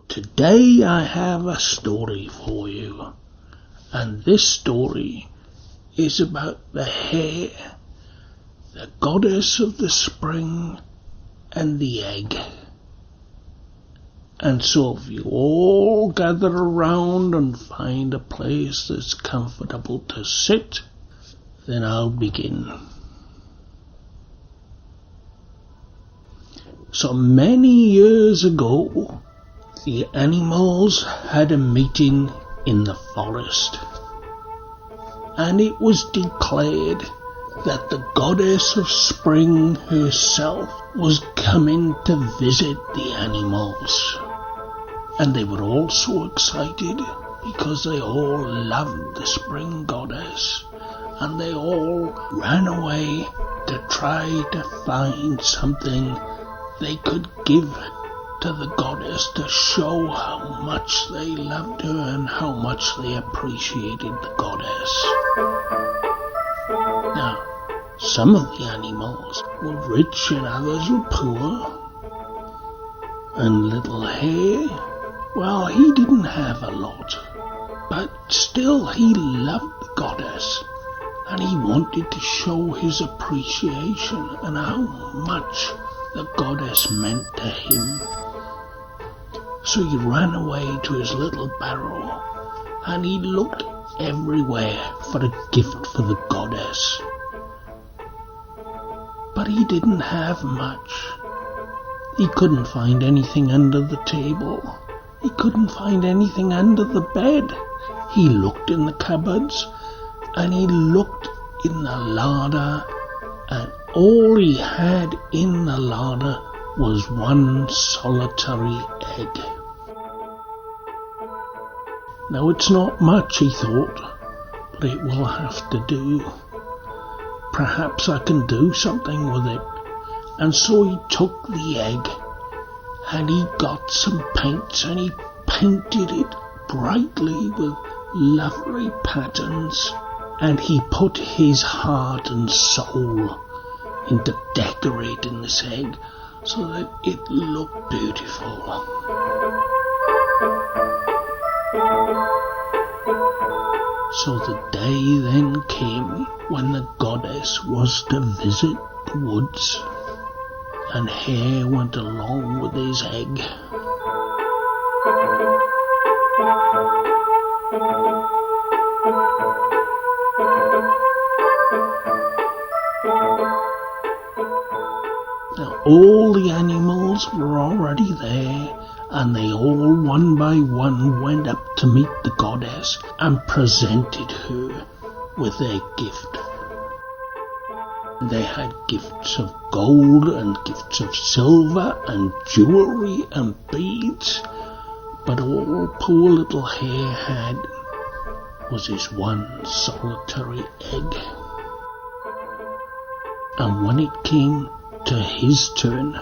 Today I have a story for you, and this story is about the Hare, the goddess of the spring and the egg. And so if you all gather around and find a place that's comfortable to sit, then I'll begin. So many years ago, the animals had a meeting in the forest, and it was declared that the goddess of spring herself was coming to visit the animals. And they were all so excited because they all loved the spring goddess, and they all ran away to try to find something they could give to the goddess to show how much they loved her and how much they appreciated the goddess. Now, some of the animals were rich and others were poor. And little Hare, well, he didn't have a lot, but still he loved the goddess, and he wanted to show his appreciation and how much the goddess meant to him. So he ran away to his little barrow, and he looked everywhere for a gift for the goddess. But he didn't have much. He couldn't find anything under the table. He couldn't find anything under the bed. He looked in the cupboards, and he looked in the larder, and all he had in the larder was one solitary egg. Now it's not much, he thought, but it will have to do. Perhaps I can do something with it. And so he took the egg, and he got some paints, and he painted it brightly with lovely patterns, and he put his heart and soul into decorating this egg so that it looked beautiful. So the day then came when the goddess was to visit the woods, and Hare went along with his egg. Now all the animals were already there, and they all one by one went up to meet the goddess and presented her with their gift. They had gifts of gold and gifts of silver and jewellery and beads, but all poor little Hare had was his one solitary egg. And when it came to his turn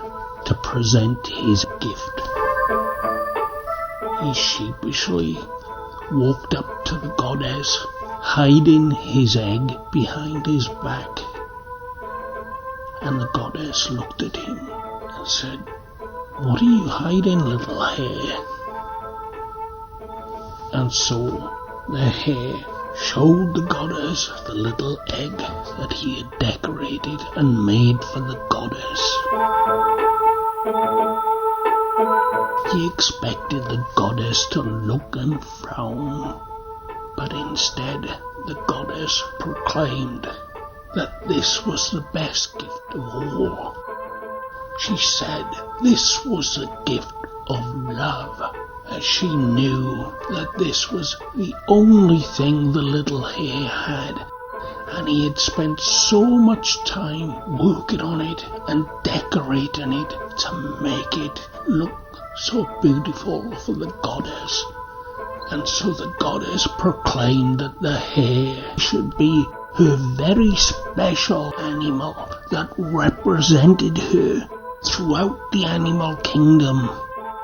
to present his gift, he sheepishly walked up to the goddess, hiding his egg behind his back. And the goddess looked at him and said, "What are you hiding, little Hare?" And so the Hare showed the goddess the little egg that he had decorated and made for the goddess. He expected the goddess to look and frown, but instead the goddess proclaimed that this was the best gift of all. She said this was the gift of love, as she knew that this was the only thing the little Hare had, and he had spent so much time working on it and decorating it to make it look so beautiful for the goddess. And so the goddess proclaimed that the Hare should be her very special animal that represented her throughout the animal kingdom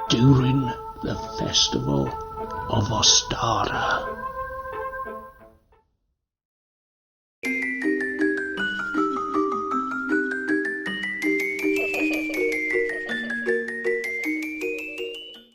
during the festival of Ostara.